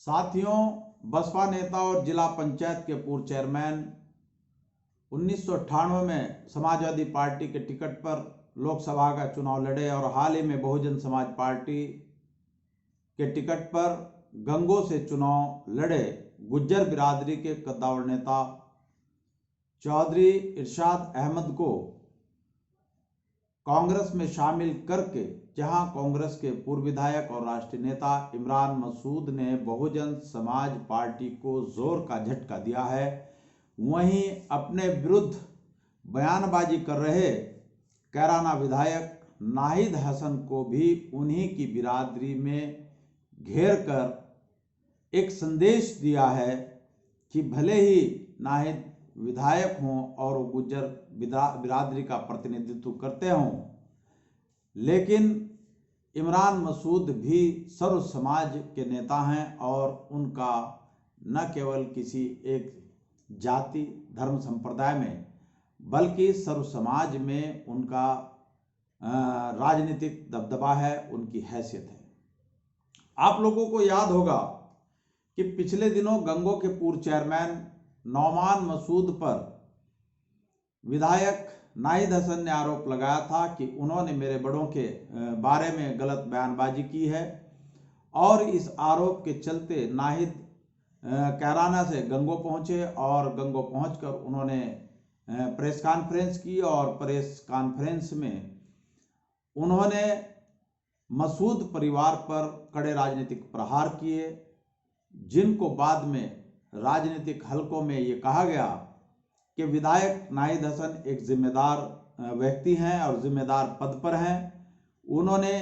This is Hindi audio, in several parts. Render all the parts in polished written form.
साथियों, बसपा नेता और जिला पंचायत के पूर्व चेयरमैन 1998 में समाजवादी पार्टी के टिकट पर लोकसभा का चुनाव लड़े और हाल ही में बहुजन समाज पार्टी के टिकट पर गंगों से चुनाव लड़े गुज्जर बिरादरी के कद्दावर नेता चौधरी इरशाद अहमद को कांग्रेस में शामिल करके जहां कांग्रेस के पूर्व विधायक और राष्ट्रीय नेता इमरान मसूद ने बहुजन समाज पार्टी को जोर का झटका दिया है, वहीं अपने विरुद्ध बयानबाजी कर रहे कैराना विधायक नाहिद हसन को भी उन्हीं की बिरादरी में घेर कर एक संदेश दिया है कि भले ही नाहिद विधायक हों और गुज्जर बिरादरी का प्रतिनिधित्व करते हों, लेकिन इमरान मसूद भी सर्व समाज के नेता हैं और उनका न केवल किसी एक जाति धर्म संप्रदाय में बल्कि सर्व समाज में उनका राजनीतिक दबदबा है, उनकी हैसियत है। आप लोगों को याद होगा कि पिछले दिनों गंगों के पूर्व चेयरमैन नौमान मसूद पर विधायक नाहिद हसन ने आरोप लगाया था कि उन्होंने मेरे बड़ों के बारे में गलत बयानबाजी की है और इस आरोप के चलते नाहिद कैराना से गंगों पहुंचे और गंगों पहुंचकर उन्होंने प्रेस कॉन्फ्रेंस की और प्रेस कॉन्फ्रेंस में उन्होंने मसूद परिवार पर कड़े राजनीतिक प्रहार किए, जिनको बाद में राजनीतिक हलकों में ये कहा गया कि विधायक नाहिद हसन एक जिम्मेदार व्यक्ति हैं और जिम्मेदार पद पर हैं। उन्होंने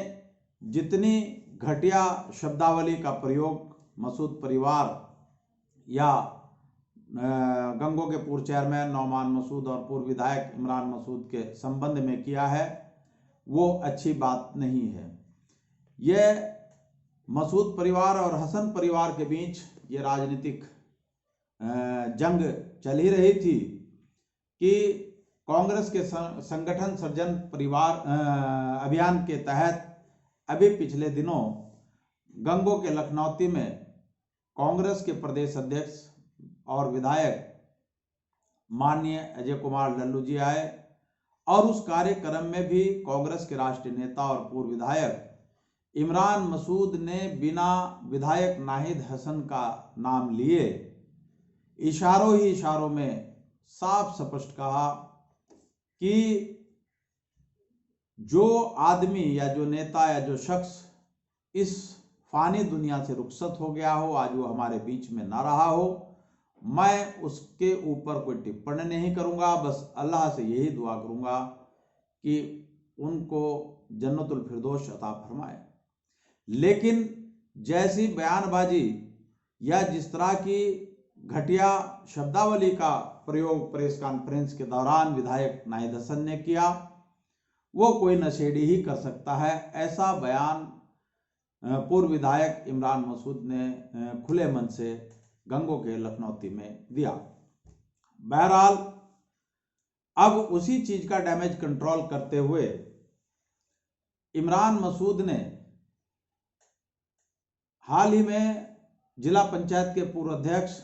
जितनी घटिया शब्दावली का प्रयोग मसूद परिवार या गंगों के पूर्व चेयरमैन नौमान मसूद और पूर्व विधायक इमरान मसूद के संबंध में किया है, वो अच्छी बात नहीं है। यह मसूद परिवार और हसन परिवार के बीच ये राजनीतिक जंग चल ही रही थी कि कांग्रेस के संगठन सृजन परिवार अभियान के तहत अभी पिछले दिनों गंगों के लखनौती में कांग्रेस के प्रदेश अध्यक्ष और विधायक माननीय अजय कुमार लल्लू जी आए और उस कार्यक्रम में भी कांग्रेस के राष्ट्रीय नेता और पूर्व विधायक इमरान मसूद ने बिना विधायक नाहिद हसन का नाम लिए इशारों ही इशारों में साफ स्पष्ट कहा कि जो आदमी या जो नेता या जो शख्स इस फानी दुनिया से रुखसत हो गया हो, आज वो हमारे बीच में ना रहा हो, मैं उसके ऊपर कोई टिप्पणी नहीं करूंगा, बस अल्लाह से यही दुआ करूंगा कि उनको जन्नतुल फिरदौस अता फरमाए। लेकिन जैसी बयानबाजी या जिस तरह की घटिया शब्दावली का प्रयोग प्रेस कॉन्फ्रेंस के दौरान विधायक नाहिद हसन ने किया, वो कोई नशेड़ी ही कर सकता है। ऐसा बयान पूर्व विधायक इमरान मसूद ने खुले मन से गंगों के लखनौती में दिया। बहरहाल अब उसी चीज का डैमेज कंट्रोल करते हुए इमरान मसूद ने हाल ही में जिला पंचायत के पूर्व अध्यक्ष,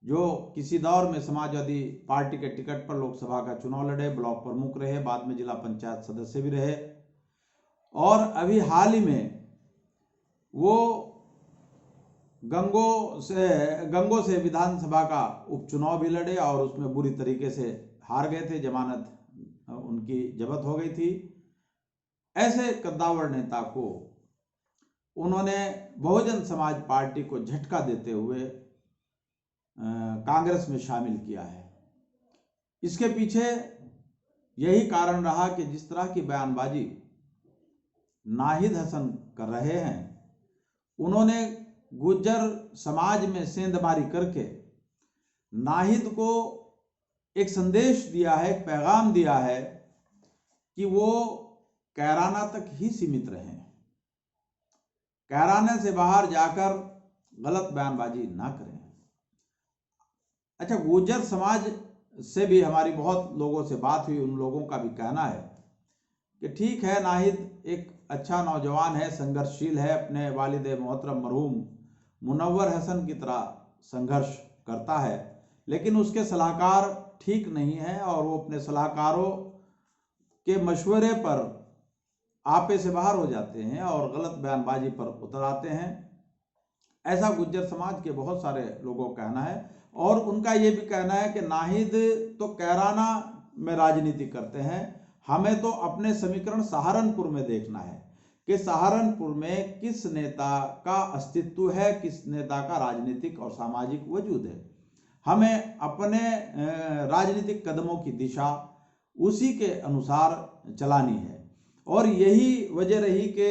जो किसी दौर में समाजवादी पार्टी के टिकट पर लोकसभा का चुनाव लड़े, ब्लॉक प्रमुख रहे, बाद में जिला पंचायत सदस्य भी रहे और अभी हाल ही में वो गंगों से विधानसभा का उपचुनाव भी लड़े और उसमें बुरी तरीके से हार गए थे, जमानत उनकी जब्त हो गई थी। ऐसे कद्दावर नेता को उन्होंने बहुजन समाज पार्टी को झटका देते हुए कांग्रेस में शामिल किया है। इसके पीछे यही कारण रहा कि जिस तरह की बयानबाजी नाहिद हसन कर रहे हैं, उन्होंने गुज्जर समाज में सेंधमारी करके नाहिद को एक संदेश दिया है, एक पैगाम दिया है कि वो कैराना तक ही सीमित रहें, कैराने से बाहर जाकर गलत बयानबाजी ना करें। अच्छा, गुज्जर समाज से भी हमारी बहुत लोगों से बात हुई, उन लोगों का भी कहना है कि ठीक है, नाहिद एक अच्छा नौजवान है, संघर्षशील है, अपने वालिद मोहतरम मरहूम मुनव्वर हसन की तरह संघर्ष करता है, लेकिन उसके सलाहकार ठीक नहीं है और वो अपने सलाहकारों के मशवरे पर आपे से बाहर हो जाते हैं और गलत बयानबाजी पर उतर आते हैं। ऐसा गुज्जर समाज के बहुत सारे लोगों का कहना है और उनका ये भी कहना है कि नाहिद तो कैराना में राजनीति करते हैं, हमें तो अपने समीकरण सहारनपुर में देखना है कि सहारनपुर में किस नेता का अस्तित्व है, किस नेता का राजनीतिक और सामाजिक वजूद है। हमें अपने राजनीतिक कदमों की दिशा उसी के अनुसार चलानी है और यही वजह रही कि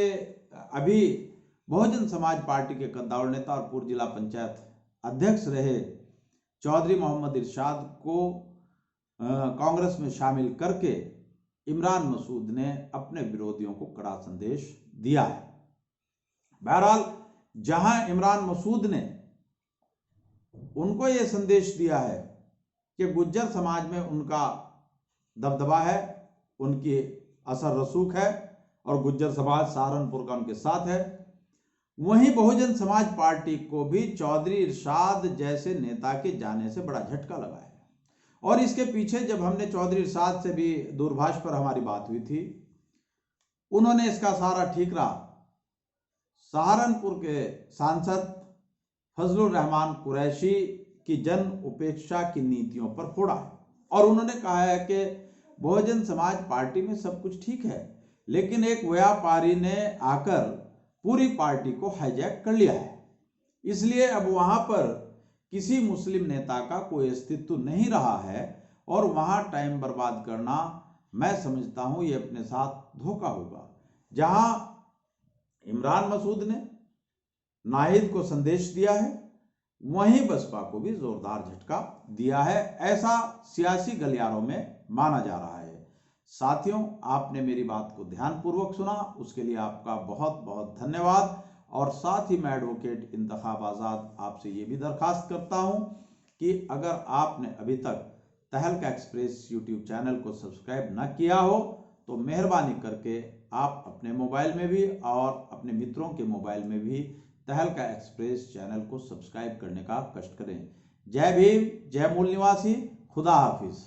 अभी बहुजन समाज पार्टी के कद्दावर नेता और पूर्व जिला पंचायत अध्यक्ष रहे चौधरी मोहम्मद इरशाद को कांग्रेस में शामिल करके इमरान मसूद ने अपने विरोधियों को कड़ा संदेश दिया है। बहरहाल जहां इमरान मसूद ने उनको ये संदेश दिया है कि गुज्जर समाज में उनका दबदबा है, उनकी असर रसूख है और गुज्जर समाज सहारनपुर का उनके साथ है, वहीं बहुजन समाज पार्टी को भी चौधरी इरशाद जैसे नेता के जाने से बड़ा झटका लगा है। और इसके पीछे जब हमने चौधरी इरशाद से भी दूरभाष पर हमारी बात हुई थी, उन्होंने इसका सारा ठीकरा सहारनपुर के सांसद फजलुर रहमान कुरैशी की जन उपेक्षा की नीतियों पर फोड़ा है और उन्होंने कहा है कि बहुजन समाज पार्टी में सब कुछ ठीक है, लेकिन एक व्यापारी ने आकर पूरी पार्टी को हाईजैक कर लिया है, इसलिए अब वहां पर किसी मुस्लिम नेता का कोई अस्तित्व नहीं रहा है और वहां टाइम बर्बाद करना मैं समझता हूं ये अपने साथ धोखा होगा। जहां इमरान मसूद ने नाहिद को संदेश दिया है, वहीं बसपा को भी जोरदार झटका दिया है, ऐसा सियासी गलियारों में माना जा रहा है। साथियों, आपने मेरी बात को ध्यानपूर्वक सुना, उसके लिए आपका बहुत बहुत धन्यवाद। और साथ ही मैं एडवोकेट इंतखाब आज़ाद आपसे ये भी दरखास्त करता हूं कि अगर आपने अभी तक तहलका एक्सप्रेस यूट्यूब चैनल को सब्सक्राइब न किया हो तो मेहरबानी करके आप अपने मोबाइल में भी और अपने मित्रों के मोबाइल में भी तहलका एक्सप्रेस चैनल को सब्सक्राइब करने का कष्ट करें। जय भीम, जय मूल निवासी, खुदा हाफिज।